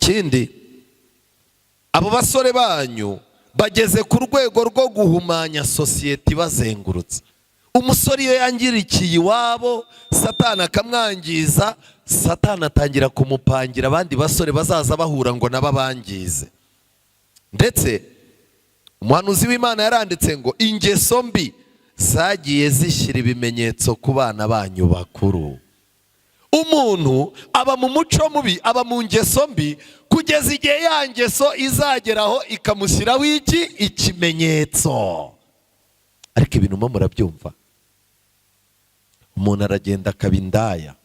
ikindi, abo basore banyu bageze ku rwego rwo guhumanya sosiyete ibazengurutse. Umusore iyo yangirikiye iwabo, Satani akamwangiza, Satani atangira kumupangira abandi basore bazaza bahura ngo nabo bangize. Ndetse umuhanuzi w'Imana yaranditse ngo ingeso mbi zagiye zishyira ibimenyetso ku bana banyu bakuru. Umuntu aba mu muco mubi, aba mu ngeso mbi, kugeza igihe ya ngeso izageraho ikamushyiraho ikimenyetso. Ariko ibintu mo murabyumva, umuntu aragenda akaba indaya,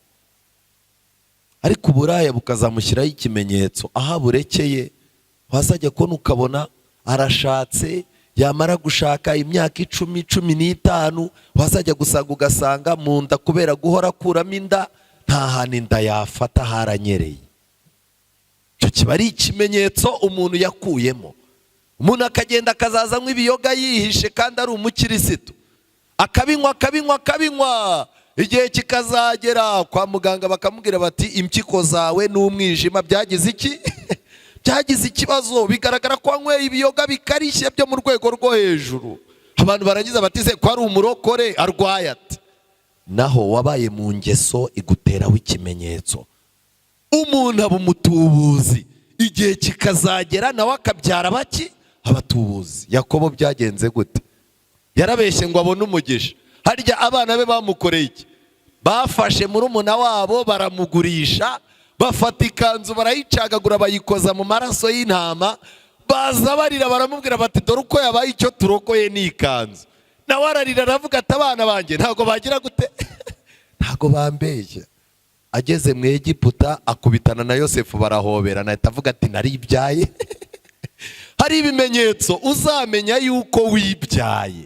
ariko uburaya bukazamushyiraho ikimenyetso. Aho burekeye wazajya kubona ukabona arashatse, yamara gushaka imyaka 10-15, wazajya gusanga ugasanga mu nda kubera guhora akuramo inda, nta hantu inda yafata haranyereye. Icyo kiba ari ikimenyetso umuntu yakuyemo. Umuntu akagenda akazaza nk'ibiyoga yihishe kandi ari umukirisitu, akabinywa, igihe kikazagera kwa muganga bakamubwira bati impyiko zawe n'umwijima byagize iki? Byagize ikibazo, bigaragara ko anyweye ibiyoga bikarishye byo mu rwego rwo hejuru. Abantu baragize bati se ko ari umurokore arwaye ati. Naho wabaye mu ngeso iguteraho ikimenyetso. Umuntu aba umutubuzi, igihe kikazagera nawe akabyara baki? Abatubuzi. Yakobo byagenze gute? Yarabeshye ngo abone umugisha. Harya abana be bamukoreye iki? Bafashe murumuna wabo baramugurisha, bafata ikanzu barayicagagura bayikoza mu maraso y'intama, baza barira baramubwira bati dore uko yabaye icyo turokoye ni ikanzu. Nawe ararira aravuga ati abana banjye ntago bagira gute? Ntago bambeshya. Ageze mu Egiputa akubitana na Yosefu barahoberana, ahita avuga ati naribyaye. Hari ibimenyetso uzamenya yuko wibyaye.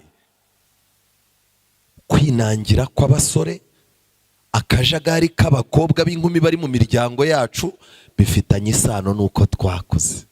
Kwinangira kw'abasore, akajagari k'abakobwa b'inkumi bari mu miryango yacu bifitanye isano nuko twakuze.